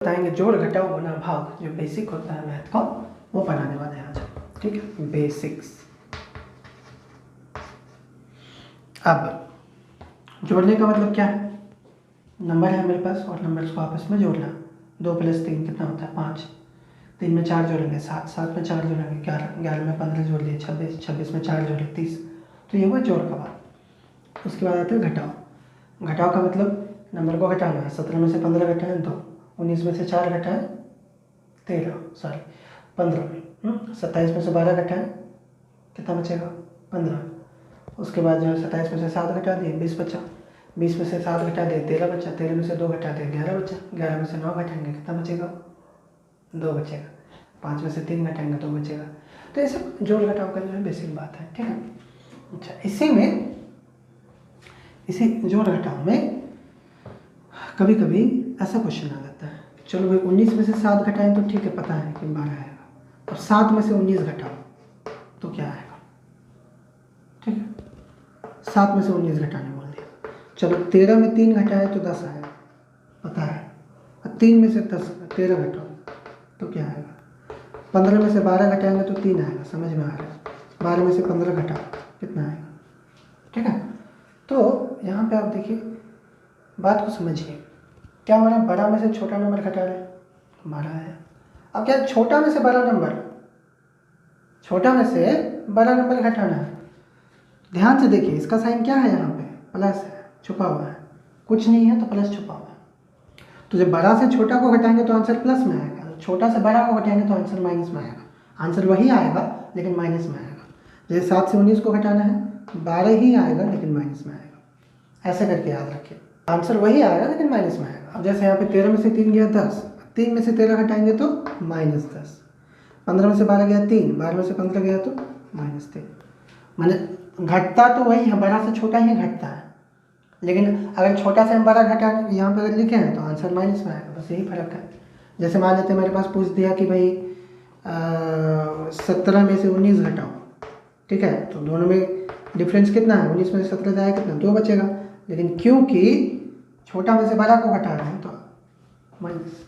बताएंगे जोड़ घटाओ गुना भाग, जो बेसिक होता है मैथ का वो पढ़ाने वाले हैं आज। ठीक है, बेसिक्स। अब जोड़ने का मतलब क्या है? नंबर है मेरे पास और नंबर्स को आपस में जोड़ना। 2 + 3 कितना होता है? 5। 3 में 4 जोड़ेंगे 7, 7 में 4 जोड़ेंगे 11, 11 में 15 जोड़ लिए 26, 26 में 4 जोड़े 30। तो ये हुआ जोड़ का बात। उसके बाद आते हैं घटाओ। घटाओ का मतलब नंबर को घटाना है। 17 में से 15 घटाएं 2, 19 में से 4 घटाएं 15, 27 में से 12 घटाएं कितना बचेगा? 15। उसके बाद जो है 27 में से 7 घटा दिए 20 बचा, 20 में से 7 घटा दिए 13 बचा, 13 में से 2 घटा दिए 11 बचा, 11 में से 9 घटाएंगे कितना बचेगा? 2 बचेगा। 5 में से 3 घटाएंगे 2 बचेगा। तो ये सब जोड़ घटाव का जो है बेसिक बात है। ठीक है, अच्छा इसी जोड़ घटाव में कभी कभी ऐसा क्वेश्चन आ जाता है, चलो भाई 19 में से 7 घटाएं तो ठीक है, पता है कि 12 आएगा, और 7 में से 19 घटाओ तो क्या आएगा? ठीक है, 7 में से 19 घटाने बोल दिया। चलो 13 में 3 घटाए तो 10 आएगा, पता है, और 3 में से 13 घटाओ तो क्या आएगा? 15 में से 12 घटाएंगे तो 3 आएगा, समझ में आ रहा है। 12 में से 15 घटाओ कितना आएगा? ठीक है, तो यहाँ पे आप देखिए बात को समझिए, क्या हो रहा है? बड़ा में से छोटा नंबर घटा रहे हैं, 12 है। अब क्या छोटा में से बड़ा नंबर घटाना है। ध्यान से देखिए, इसका साइन क्या है? यहाँ पे प्लस है, छुपा हुआ है, कुछ नहीं है तो प्लस छुपा हुआ है। तो जब बड़ा से छोटा को घटाएंगे तो आंसर प्लस में आएगा, छोटा से बड़ा को घटाएंगे तो आंसर माइनस में आएगा। आंसर वही आएगा लेकिन माइनस में आएगा। जैसे 7 से 19 को घटाना है, 12 ही आएगा लेकिन माइनस में आएगा। ऐसे करके याद रखिए, आंसर वही आएगा लेकिन माइनस में आएगा। अब जैसे यहाँ पे 13 में से 3 गया 10, 3 में से 13 घटाएंगे तो -10, 15 में से 12 गया 3, 12 में से 15 गया तो -3। मैंने घटता तो वही है, बड़ा से छोटा ही घटता है, लेकिन अगर छोटा से हम बड़ा घटा यहाँ पर अगर लिखे हैं तो आंसर माइनस में आएगा, बस यही फर्क है। जैसे मान लेते हैं मेरे पास पूछ दिया कि भाई 17 में से 19 घटाओ, ठीक है, तो दोनों में डिफरेंस कितना है? 19 में से 17 जाएगा कितना? 2 बचेगा। लेकिन क्योंकि छोटा में से बड़ा को घटा रहे हैं तो माइनस।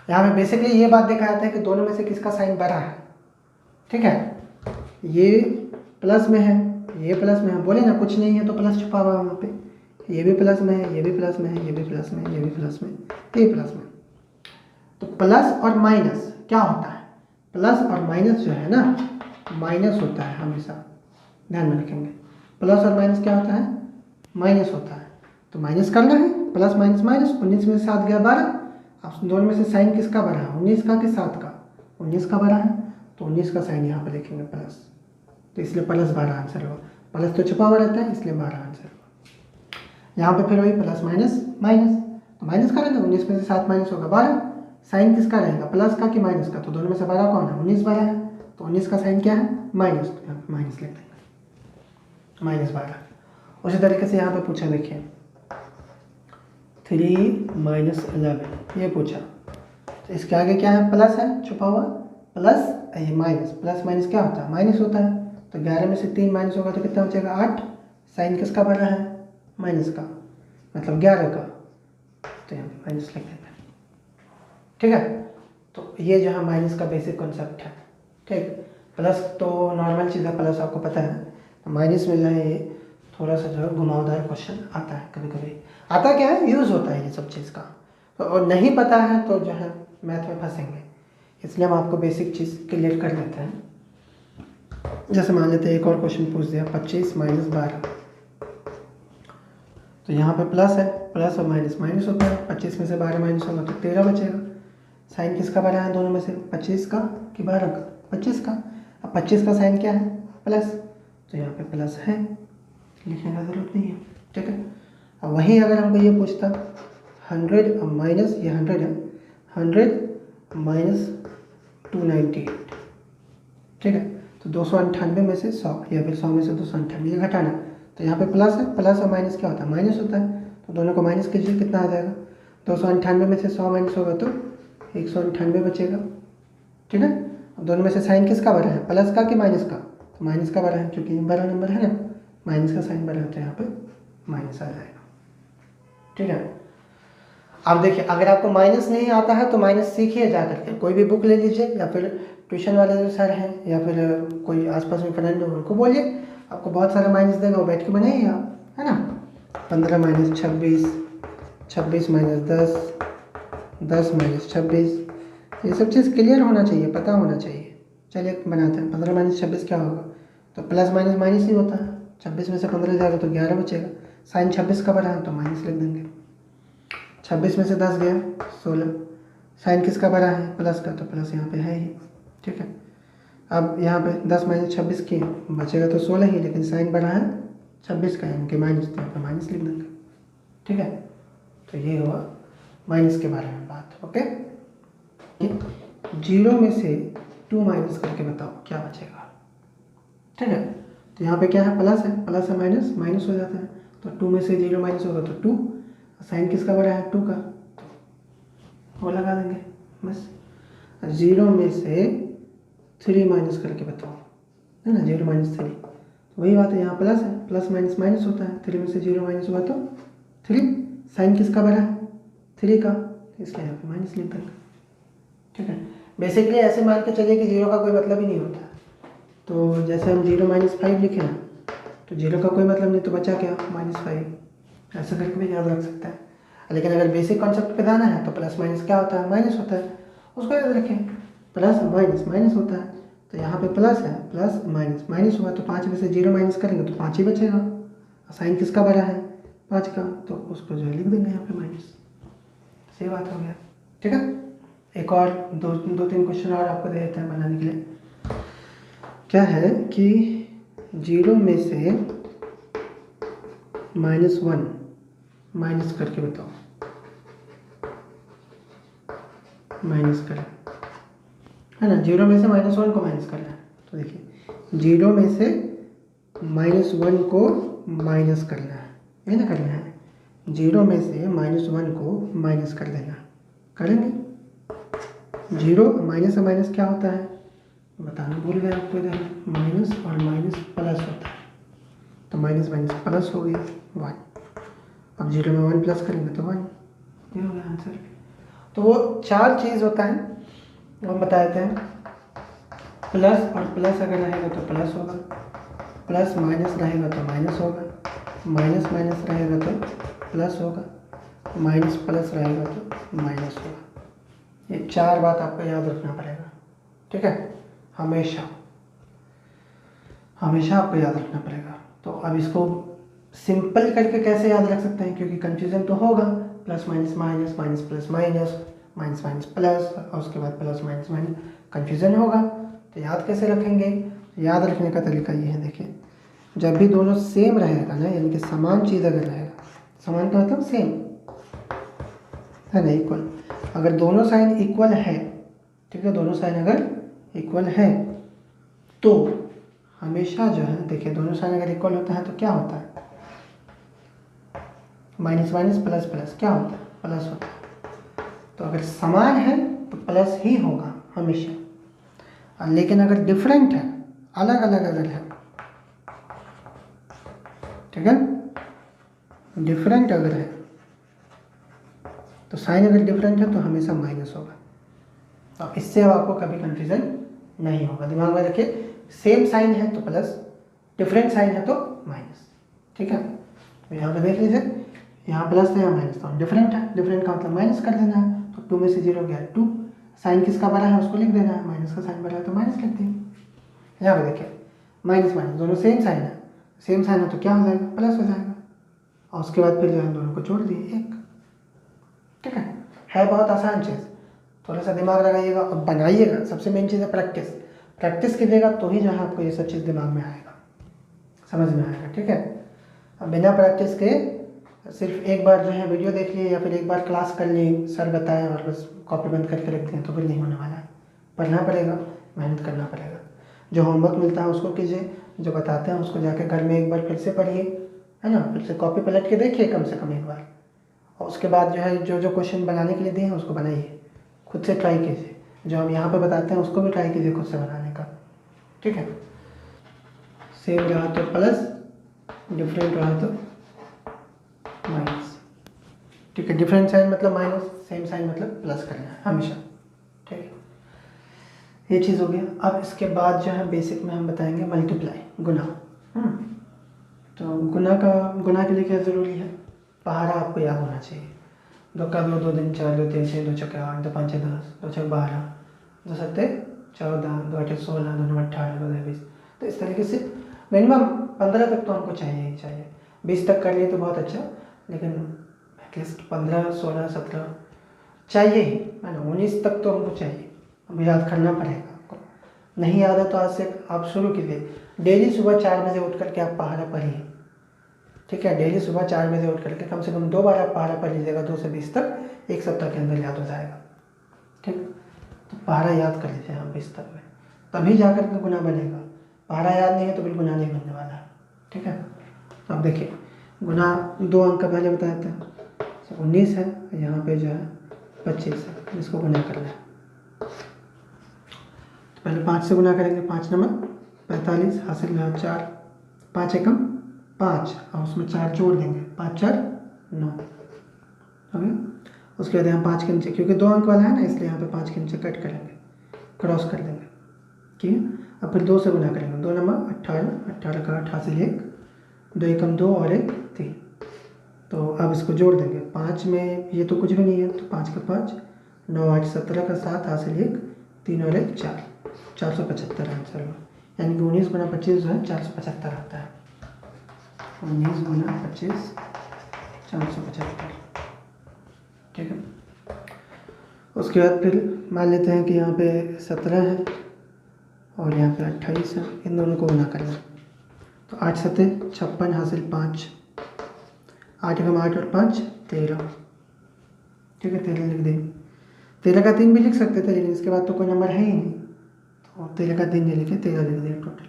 यहाँ पे बेसिकली ये बात देखा जाता है कि दोनों में से किसका साइन बड़ा है। ठीक है, ये प्लस में है, ये प्लस में है, बोले ना कुछ नहीं है तो प्लस छुपा हुआ है वहाँ पे। ये भी प्लस में है, ये भी प्लस में है, ये भी प्लस में है, ये भी प्लस में, ये प्लस में। तो प्लस और माइनस क्या होता है? प्लस और माइनस जो है ना, माइनस होता है हमेशा, ध्यान में रखेंगे। प्लस और माइनस क्या होता है? माइनस होता है। तो माइनस करना है, प्लस माइनस माइनस। 19 में से 7 गया 12। अब दोनों में से साइन किसका बड़ा है? 19 का कि 7 का? 19 का बड़ा है, तो 19 का साइन यहाँ पर लिखेंगे प्लस, तो इसलिए प्लस 12 आंसर होगा। प्लस तो छुपा हुआ रहता है इसलिए 12 आंसर होगा। यहाँ पे फिर वही प्लस माइनस माइनस, तो माइनस करेंगे, 19 में से 7 माइनस होगा 12। साइन किसका रहेगा? प्लस का कि माइनस का? तो दोनों में से 12 कौन है? 19 बड़ा है, तो 19 का साइन क्या है? माइनस, तो यहाँ पर माइनस लिख देंगे, -12। उसी तरीके से यहाँ पे पूछा, देखिए 3 - 11 ये पूछा, तो इसके आगे क्या है? प्लस है छुपा हुआ, प्लस ये माइनस, प्लस माइनस क्या होता है? माइनस होता है। तो 11 में से 3 माइनस होगा तो कितना बचेगा? 8। साइन किसका बना है? माइनस का, मतलब 11 का, तो यहाँ पे माइनस लिख देते हैं। ठीक है, तो ये जो है माइनस का बेसिक कॉन्सेप्ट है। ठीक, प्लस तो नॉर्मल चीज़ है, प्लस आपको पता है। तो माइनस में जो है ये थोड़ा सा जो है घुमावदार क्वेश्चन आता है, कभी कभी आता क्या है, यूज़ होता है ये सब चीज़ का। तो और नहीं पता है तो जो है मैथ में फंसेंगे, इसलिए हम आपको बेसिक चीज़ क्लियर कर लेते हैं। जैसे मान लेते हैं एक और क्वेश्चन पूछ दिया, 25 - 12, तो यहाँ पे प्लस है, प्लस और माइनस माइनस होता है। 25 में से 12 माइनस होगा तो 13 बचेगा। साइन किसका बना है दोनों में से? 25 का कि 12 का? 25 का। अब 25 का साइन क्या है? प्लस, तो यहाँ पे प्लस है, लिखने का ज़रूरत नहीं है। ठीक है, अब वहीं अगर हमको ये पूछता 100 माइनस, ये 100 है, 100 माइनस 298, ठीक है, तो 298 में से 100 या फिर 100 में से 298 ये घटाना। तो यहाँ पे प्लस है, प्लस और माइनस क्या होता है? माइनस होता है, तो दोनों को माइनस कीजिए, कितना आ जाएगा? 298 में से 100 माइनस होगा तो 198 बचेगा। ठीक है, अब दोनों में से साइन किसका बड़ा है? प्लस का कि माइनस का? तो माइनस का बड़ा है, क्योंकि ये बड़ा नंबर है ना, माइनस का साइन बड़ा है, तो यहाँ पे माइनस आ जाएगा। ठीक है, अब देखिए, अगर आपको माइनस नहीं आता है तो माइनस सीखिए जा करके, कोई भी बुक ले लीजिए, या फिर ट्यूशन वाले जो सर हैं या फिर कोई आसपास में फ्रेंड हो उनको बोलिए, आपको बहुत सारे माइनस देगा, वो बैठ के बनाइए आप, है ना। 15 माइनस 26, 26 माइनस 10, 10 माइनस 26, ये सब चीज़ क्लियर होना चाहिए, पता होना चाहिए। चलिए बनाते हैं। 15 माइनस 26 क्या होगा, तो प्लस माइनस माइनस ही होता है। 26 में से 15 जाएगा तो 11 बचेगा। साइन 26 का बड़ा है तो माइनस लिख देंगे। 26 में से 10 गया 16। साइन किसका बड़ा है, प्लस का, तो प्लस यहाँ पे है ही, ठीक है। अब यहाँ पे 10 माइनस 26 किए, बचेगा तो 16 ही, लेकिन साइन बड़ा है 26 का, यानी कि माइनस, तो यहाँ पे माइनस लिख देंगे, ठीक है। तो ये हुआ माइनस के बारे में बात, ओके। 0 में से 2 माइनस करके बताओ क्या बचेगा, ठीक है। तो यहाँ पे क्या है, प्लस है माइनस माइनस हो जाता है, तो 2 में से 0 माइनस होगा तो 2। साइन किसका बड़ा है, 2 का, वो लगा देंगे बस। 0 में से 3 माइनस करके बताओ, है ना, 0 माइनस 3, तो वही बात है, यहाँ प्लस है, प्लस माइनस माइनस होता है, 3 में से 0 माइनस हुआ तो 3। साइन किसका बड़ा है, 3 का, इसलिए यहाँ पे माइनस लिख देंगे, ठीक है। बेसिकली ऐसे मान के चलिए कि 0 का कोई मतलब ही नहीं होता, तो जैसे हम 0 माइनस 5 लिखे हैं, तो 0 का कोई मतलब नहीं, तो बचा क्या, -5, ऐसा करके भी याद रख सकते हैं। लेकिन अगर बेसिक कॉन्सेप्ट पे जाना है तो प्लस माइनस क्या होता है, माइनस होता है, उसको याद रखें। प्लस माइनस माइनस होता है, तो यहाँ पे प्लस है, प्लस माइनस माइनस हुआ, तो 5 में से 0 माइनस करेंगे तो 5 ही बचेगा। साइन किसका बड़ा है, 5 का, तो उसको जो है लिख देंगे यहाँ पे माइनस। सही बात हो गया, ठीक है। एक और दो तीन क्वेश्चन और आपको दे देते हैं बनाने के लिए। क्या है कि 0 में से -1 माइनस करके बताओ, माइनस करें, है ना। 0 में से -1 को माइनस करना है, तो देखिए 0 में से -1 को माइनस करना है, ये ना करना है। 0 में से -1 को माइनस कर देना, करेंगे। 0 माइनस से माइनस क्या होता है बताना भूल गए आपको, इधर माइनस और माइनस प्लस होता है, तो माइनस माइनस प्लस हो गया 1। अब 0 में 1 प्लस करेंगे तो 1, ये हो गया आंसर। तो वो 4 चीज़ होता है, वो हम बता देते हैं। प्लस और प्लस अगर रहेगा तो प्लस होगा, प्लस माइनस रहेगा तो माइनस होगा, माइनस माइनस रहेगा तो प्लस होगा, माइनस प्लस रहेगा तो माइनस होगा। ये 4 बात आपको याद रखना पड़ेगा, ठीक है। हमेशा हमेशा आपको याद रखना पड़ेगा। तो अब इसको सिंपल करके कैसे याद रख सकते हैं, क्योंकि कंफ्यूजन तो होगा। Plus minus minus, minus plus minus, minus minus plus, और उसके बाद प्लस माइनस माइनस, कंफ्यूजन होगा। तो याद कैसे रखेंगे, याद रखने का तरीका ये है, देखिए जब भी दोनों सेम रहेगा ना, यानी कि समान चीज़ अगर रहेगा, समान का मतलब सेम है ना, इक्वल, अगर दोनों साइन इक्वल है, ठीक है, दोनों साइन अगर इक्वल है तो हमेशा जो है, देखिए दोनों साइन अगर इक्वल होता है तो क्या होता है, माइनस माइनस प्लस प्लस क्या होता है, प्लस होता है। तो अगर समान है तो प्लस ही होगा हमेशा। लेकिन अगर डिफरेंट है, अलग अलग अगर है, ठीक है, डिफरेंट अगर है तो साइन अगर डिफरेंट है तो हमेशा माइनस होगा। तो इससे अब आपको कभी कंफ्यूजन नहीं होगा, दिमाग में रखिए। सेम साइन है तो प्लस, डिफरेंट साइन है तो माइनस, ठीक है। तो यहाँ पे देख लीजिए, यहाँ प्लस था यहाँ माइनस था, डिफरेंट है, डिफरेंट का मतलब माइनस कर देना है। तो 2 में से 0 गया 2, साइन किसका बड़ा है उसको लिख देना है, माइनस का साइन बड़ा है तो माइनस लिख देंगे। यहाँ पे देखिए माइनस माइनस दोनों सेम साइन है, सेम साइन है तो क्या हो जाएगा, प्लस हो जाएगा, और उसके बाद फिर जो है दोनों को जोड़ दिए 1, ठीक है बहुत आसान चीज़। थोड़ा सा दिमाग लगाइएगा और बनाइएगा। सबसे मेन चीज़ है प्रैक्टिस, प्रैक्टिस कीजिएगा तो ही जो है आपको ये सब चीज़ दिमाग में आएगा, समझ में आएगा, ठीक है। अब बिना प्रैक्टिस के सिर्फ एक बार जो है वीडियो देख लिए या फिर एक बार क्लास कर ली, सर बताए और बस कॉपी बंद करके रख दें तो फिर नहीं होने वाला है। पढ़ना पड़ेगा, मेहनत करना पड़ेगा। जो होमवर्क मिलता है उसको कीजिए, जो बताते हैं उसको जाके घर में एक बार फिर से पढ़िए, है ना, फिर से कॉपी पलट के देखिए कम से कम एक बार, और उसके बाद जो है जो जो क्वेश्चन बनाने के लिए दिए हैं उसको बनाइए, खुद से ट्राई कीजिए। जो हम यहाँ पे बताते हैं उसको भी ट्राई कीजिए खुद से बनाने का, ठीक है। सेम रहा तो प्लस, डिफरेंट रहा तो माइनस, ठीक है, डिफरेंट साइन मतलब माइनस, सेम साइन मतलब प्लस करना है हमेशा। ठीक है, ये चीज़ हो गया। अब इसके बाद जो है बेसिक में हम बताएंगे मल्टीप्लाई, गुना। तो गुना के लिए क्या ज़रूरी है, पहाड़ा आपको याद होना चाहिए। 2 का 2, 2 दिन 4, 2 3 6, 2 चौके 8, 2 5 10, 2 6 12, 2 7 14, 2 8 16, 2 9 18, 2 9 20। तो इस तरीके से मिनिमम 15 तक तो हमको चाहिए ही चाहिए। 20 तक कर लिए तो बहुत अच्छा, लेकिन एटलीस्ट 15 16 17 चाहिए ही, है ना। 19 तक तो हमको चाहिए, अब याद करना पड़ेगा आपको। नहीं याद है तो आज से आप शुरू कीजिए। डेली सुबह 4 बजे उठ करके आप पहाड़ा पढ़िए। ठीक है, डेली सुबह 4 बजे उठ करके कम से कम 2 बार आप पहाड़ा पढ़ लीजिएगा, 2 से 20 तक, एक सप्ताह के अंदर याद हो जाएगा। ठीक, तो पहाड़ा याद कर लीजिए हम 20 तक में, तभी जाकर के गुना बनेगा। पहाड़ा याद नहीं है तो बिल्कुल गुना नहीं बनने वाला है। ठीक है, तो अब देखिए गुना 2 अंक का पहले बताए थे, 19 है, यहाँ पे जो है 25 है, इसको गुना करना है। तो पहले 5 से गुना करेंगे, 5 नंबर 45, हासिल में 4, 5 एकम 5, और उसमें 4 जोड़ देंगे, 5 4 9। ओके, उसके बाद यहाँ 5 के नीचे, क्योंकि 2 अंक वाला है ना, इसलिए यहाँ पे 5 के नीचे कट करेंगे, क्रॉस कर देंगे। ठीक है, अब फिर 2 से गुना करेंगे, 2 नंबर 18, 18 का 8, हासिल 1, 2 एकम 2 और 1 3। तो अब इसको जोड़ देंगे, 5 में ये तो कुछ भी नहीं है, तो 5 का 5, 9 8 17 का 7, हासिल 1, 3 और 1 4, 475 आंसर हुआ। यानी कि 19 गुना 25 जो है 475 आता है। 19 गुना 25 475। ठीक है, उसके बाद फिर मान लेते हैं कि यहाँ पे 17 है और यहाँ पे 28 है, इन दोनों को गुना करना। तो 8 7 56, हासिल 5, 8 एकम 8 और 5 13। ठीक है, 13 लिख देंगे। 13 का 3 भी लिख सकते थे, लेकिन इसके बाद तो कोई नंबर है ही नहीं, तो 13 का 3 नहीं लिखे, 13 लिख दिया टोटल।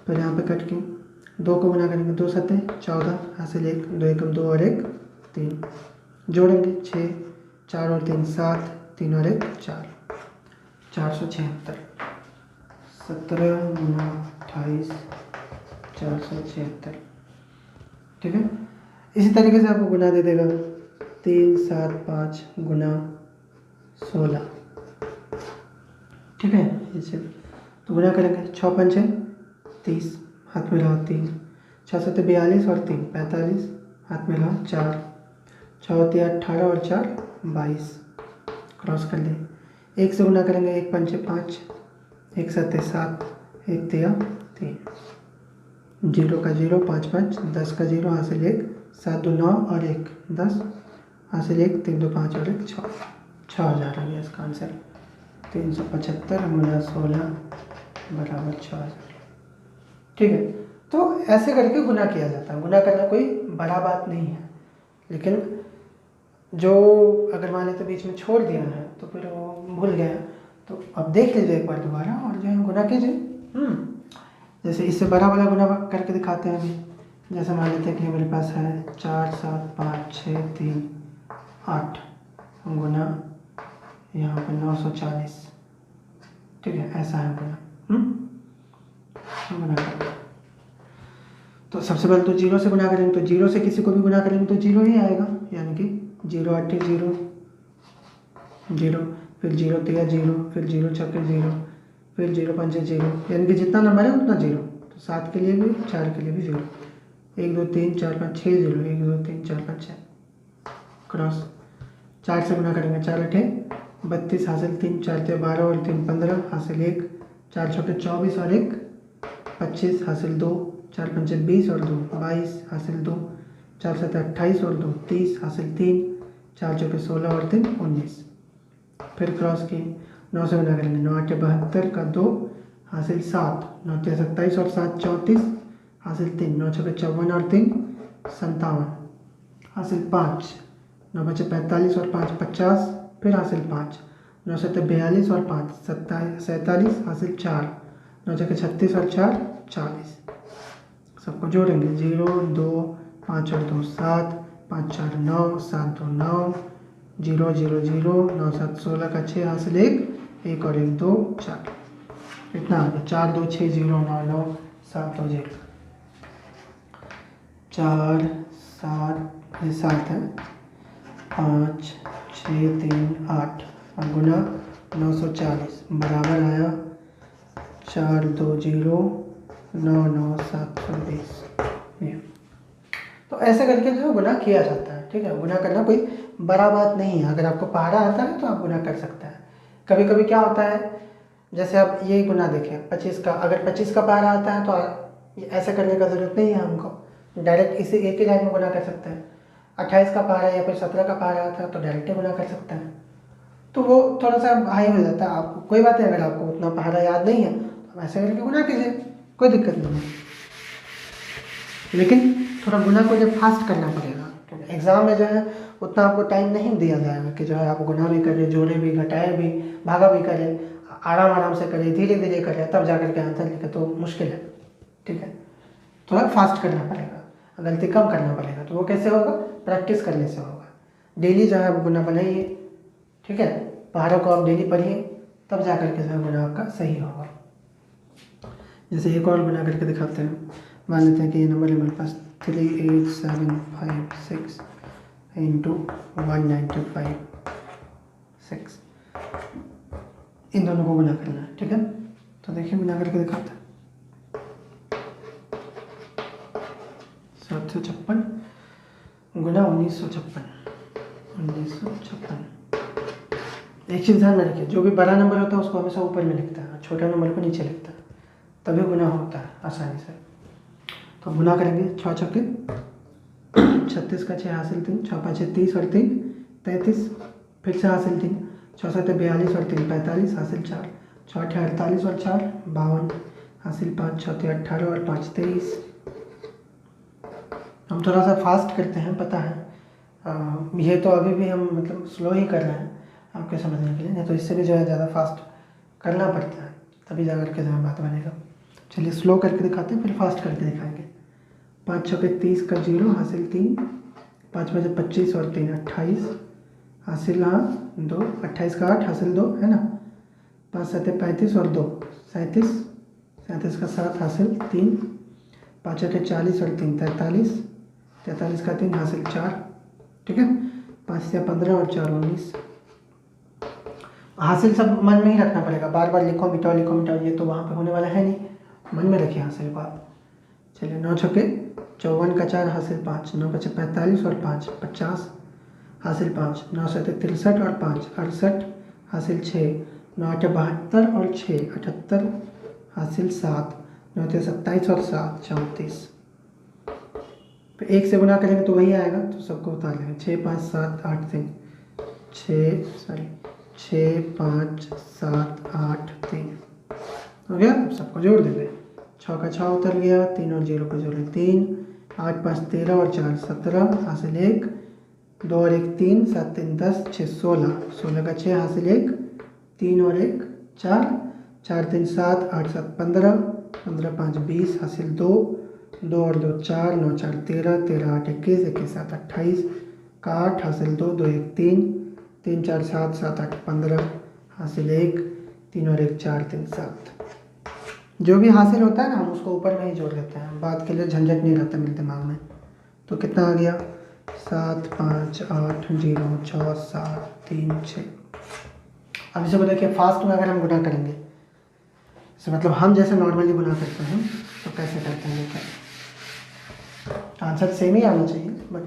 फिर यहाँ पे कट के 2 को गुना करेंगे, 2 7 14, हासिल 1, 2 एकम 2 और 1 3, जोड़ेंगे 6, 4 और 3 7, 3 और 1 4, 476। 17 गुना 28 476। ठीक है, इसी तरीके से आपको गुना दे देगा, 3 7 5 गुना 16। ठीक है, इसे तो गुना करेंगे, 6 5 30, हाथ में रहा 3, 6 7 42 और 3 45, हाथ में रहा 4, 6 3 18 और 4 22, क्रॉस कर लें। 1 से गुना करेंगे, 1 5 5, 1 7 7, 1 3 3, 0 का 0 5 5, 10 का 0, हासिल 1, 7 2 9 और 1 10, हासिल 1, 3 2 5 और 1 6, 6000 आ गया इसका आंसर। 375 गुना 16 बराबर 6000। ठीक है, तो ऐसे करके गुना किया जाता है। गुना करना कोई बड़ा बात नहीं है, लेकिन जो अगर मान लेते बीच में छोड़ दिया है तो फिर वो भूल गया, तो अब देख लीजिए एक बार दोबारा और जो है गुना कीजिए। जैसे इससे बड़ा वाला गुना करके दिखाते हैं अभी। जैसे मान लेते हैं कि मेरे पास है 4 7 5 6 3 8 गुना यहाँ पर 940। ठीक है, ऐसा है गुना। गुना करेंगे तो सबसे पहले तो 0 से गुना करेंगे, तो 0 से किसी को भी गुना करेंगे तो 0 ही आएगा, यानी कि 0 8 0 0, फिर 0 3 0, फिर 0 6 0, फिर 0 5 0, यानी कि जितना नंबर है उतना 0। तो 7 के लिए भी 4 के लिए भी 0, 1 2 3 4 5 6 0, 1 2 3 4 5 6, क्रॉस। 4 से गुना करेंगे, 4 8 32, हासिल 3, 4 3 12 और 3 15, हासिल 1, 4 6 24 और 1 25, हासिल 2, 4 5 20 और 2 22, हासिल 2, 4 7 28 और 2 30, हासिल 3, 4 6 16 और 3 19, फिर क्रॉस किए। 9 से गुना करेंगे, 9 8 72 का 2, हासिल 7, 9 3 27 और 7 34, हासिल 3, 9 6 54 और 3 57, हासिल 5, 9 5 45 और 5 50, फिर हासिल 5, 9 7 42 और 5 47, हासिल 4, 9 6 36 और 4 40। सबको जोड़ेंगे, 0 2 5 और 2 7, 5 4 9, 7 2 9, 0 0 0, 9 7 16 का 6, हासिल 1 1 और 1 2 4। इतना आ गया, 4 2 6 0 9 9 7 2 0, 4 7 7 है, 5 6 3 8 और गुना 940 बराबर आया 420 99720। ये तो ऐसे करके जो है गुना किया जाता है। ठीक है, गुना करना कोई बड़ा बात नहीं है। अगर आपको पहाड़ा आता है तो आप गुना कर सकते हैं। कभी कभी क्या होता है, जैसे आप ये गुना देखें 25 का, अगर 25 का पहाड़ा आता है तो ऐसे करने का ज़रूरत नहीं है, हमको डायरेक्ट इसे एक ही लाइन में गुना कर सकते हैं। 28 का पहाड़ा या फिर 17 का पहाड़ा आता है तो डायरेक्ट ही गुना कर सकते हैं। तो वो थोड़ा सा हाई हो जाता है। आपको कोई बात है, अगर आपको उतना पहाड़ा याद नहीं है तो ऐसे करके गुना कीजिए, कोई दिक्कत नहीं है। लेकिन थोड़ा गुना को जब फास्ट करना पड़ेगा, क्योंकि एग्ज़ाम में जो है उतना आपको टाइम नहीं दिया जाएगा कि जो है आप गुना भी करें, जोड़े भी, घटाए भी, भागा भी करें। आराम आराम से करें, धीरे धीरे करें, तब जा करके आंसर लिखे तो मुश्किल है। ठीक है, थोड़ा फास्ट करना पड़ेगा, गलती कम करना पड़ेगा। तो वो कैसे होगा? प्रैक्टिस करने से होगा। डेली जो है आप गुना बनाइए। ठीक है, पहाड़ों को आप डेली पढ़िए, तब जा करके जो है गुना आपका सही होगा। जैसे एक और गुना करके दिखाते हैं। मान लेते हैं कि ये नंबर है मेरे पास 38756 इंटू 1956, इन दोनों को गुना करना है। ठीक है, तो देखिए गुना करके दिखाते हैं। 756 गुना 1956। एक चीज़ ध्यान में रखिए, जो भी बड़ा नंबर होता है उसको हमेशा ऊपर में लिखता है, छोटा नंबर को नीचे लिखता है, तभी गुना होता है आसानी से। तो गुना करेंगे 6 छक्के 36 का 6 हासिल 3, 6 5 30 और 3 33, फिर से हासिल 3, 6 7 42 और 3 45 हासिल 4, 6 8 48 और 4 52 हासिल 5, 6 3 18 और 5 23। हम थोड़ा सा फास्ट करते हैं, पता है। ये तो अभी भी हम मतलब स्लो ही कर रहे हैं आपके समझने के लिए, नहीं तो इससे भी जो है ज़्यादा फास्ट करना पड़ता है, तभी जा करके जो है बात बनेगा। चलिए स्लो करके दिखाते हैं, फिर फास्ट करके दिखाएंगे। 5 6 30 का 0 हासिल 3, 5 5 25 और 3 28 हासिल 2, 28 का 8 हासिल 2 है ना, 5 7 35 और 2 37, 37 का 7 हासिल 3, 5 8 40 और 3 43, 43 का 3 हासिल 4। ठीक है, 5 से 15 और 4 19। हासिल सब मन में ही रखना पड़ेगा, बार बार लिखो मिटाओ लिखो मिटाओ, ये तो वहाँ पे होने वाला है नहीं, मन में रखिए हासिल को आप। चलिए 9 छक्के 54 का 4 हासिल 5, 9 5 45 और 5 50 हासिल 5, 9 7 63 और 5 68 हासिल 6, 9 8 72 और 6 78 हासिल 7, 9 3 27 और 7 34। फिर एक से गुना करेंगे तो वही आएगा, तो सबको उतार लेंगे। 6 5 7 8 3 6 5 7 8 3 हो गया। सबको जोड़ देंगे। 6 का 6 उतर गया, 3 और 0 को जोड़े 3, 8 5 13 और 4 17 हासिल 1, 2 और 1 3, 7 3 10 6 16, 16 का 6 हासिल 1, 3 और 1 4, 4 3 7 8 7 15, 15 5 20 हासिल 2, 2 और 2 4, 9 4 13, 13 8 21, 21 7 28 का 8 हासिल 2, 2 1 3, 3 4 7 7 8 15 हासिल 1, 3 और 1 4 3 7। जो भी हासिल होता है ना हम उसको ऊपर में ही जोड़ देते हैं, बात के लिए झंझट नहीं रहता मेरे दिमाग में। तो कितना आ गया? 7 5 8 0 6 7 3 6। अब इसे को देखिए फास्ट में अगर हम गुना करेंगे, तो मतलब हम जैसे नॉर्मली गुना करते हैं तो कैसे करते हैं देखिए, आंसर सेम ही आना चाहिए बट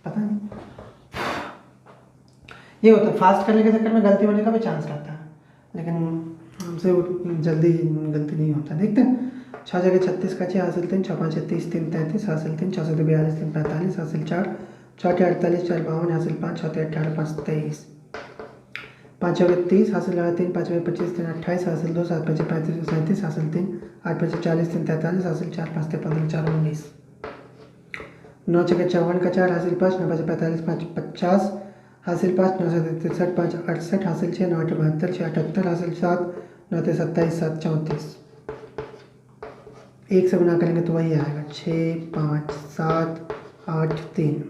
पता नहीं ये होता है, फास्ट करने के चक्कर में गलती होने का भी चांस रहता है, लेकिन हमसे जल्दी गलती नहीं होता। देखते हैं। 6 जगह 36 का 6 हासिल 3, 6 5 30 3 33 हासिल 3, 6 7 42 3 45 हासिल 4, 6 8 48 4 52 हासिल 5, 6 18 5 23, 5 जगह 30 हासिल 3, 5 25 3 28 हासिल 2, 7 5 35 37 हासिल 3, 8 5 40 3 43 हासिल 4, 5 15 4 19, 9 जगह 54 का 4 हासिल 5, 9 5 45 5 50 हासिल 5, 9 7 63 5 68 हासिल 6, 9 8 72 6 78 हासिल 7, 9 3 27 7 34। एक से गुना करेंगे तो वही आएगा 6 5 7 8 3।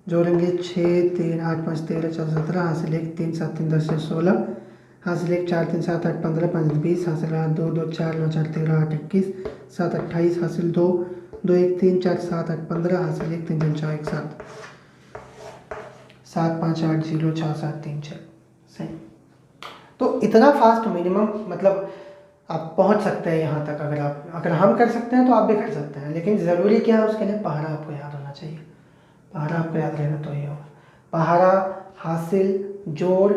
जोड़ेंगे 6 3 8 5 13 14 17 हासिल 1 3 7 3 10 16 हासिल 1 4 3 7 8 15 5 20 हासिल 2 2 4 9 4 13 8 21 7 28 हासिल 2 2 1 3 4 7 8 15 हासिल 1 3 3 4 1 7। 7580673 सही। तो इतना फास्ट मिनिमम मतलब आप पहुंच सकते हैं यहाँ तक। अगर हम कर सकते हैं तो आप भी कर सकते हैं, लेकिन ज़रूरी क्या है उसके लिए पहाड़ा आपको याद होना चाहिए। पहाड़ा आपको याद रहना तो ही होगा। पहाड़ा, हासिल, जोड़,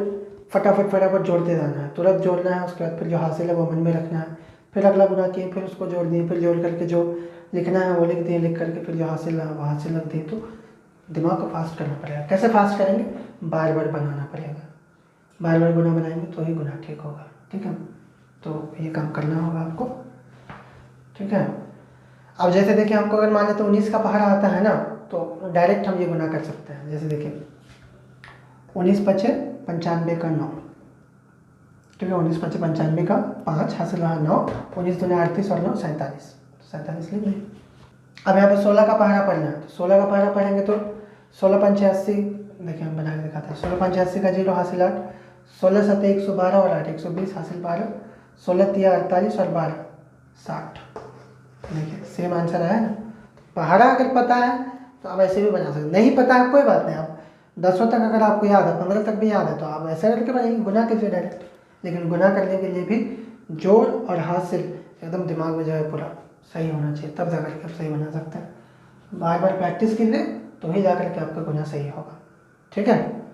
फटाफट जोड़ते जाना है, तुरंत जोड़ना है। उसके बाद फिर जो हासिल है वो मन में रखना है, फिर अगला गुना किए, फिर उसको जोड़ दिए, फिर जोड़ करके जो लिखना है वो लिख दिए, लिख करके फिर जो हासिल है वो हासिल रख दिए। तो दिमाग को फास्ट करना पड़ेगा। कैसे फास्ट करेंगे? बार बार बनाना पड़ेगा, बार बार गुना बनाएंगे तो ही गुना ठीक होगा। ठीक है, तो ये काम करना होगा आपको। ठीक है, अब जैसे देखिए हमको अगर मान लें तो 19 का पहाड़ा आता है ना, तो डायरेक्ट हम ये गुना कर सकते हैं। जैसे देखिए 19 पचे 95 का 9, ठीक है, 19 पचे 95 का 5 हासिल रहा 9, 19 दूनी 38 और 9 47, तो 47 लिख लें। अब यहाँ पे 16 का पहाड़ा पढ़ना है, तो 16 का पहाड़ा पढ़ेंगे तो 16 पंचे 80, देखिए हम बना के दिखाते हैं। 16 पंचे 80 का 0 हासिल 8, 16 सत्ते 112 और 8 120 हासिल 12, 16 तिया 48 और 12 60। देखिए सेम आंसर आया ना। पहाड़ा अगर पता है तो आप ऐसे भी बना सकते, नहीं पता है कोई बात नहीं, आप 10 तक अगर आपको याद है, 15 तक भी याद है, तो आप ऐसे करके बनाएंगे, गुना कीजिए डायरेक्ट। लेकिन गुना करने के लिए भी जोड़ और हासिल एकदम दिमाग में जो है पूरा सही होना चाहिए, तब जा करके आप सही बना सकते हैं। बार बार प्रैक्टिस कीजिए तो ही जा करके आपका गुना सही होगा। ठीक है।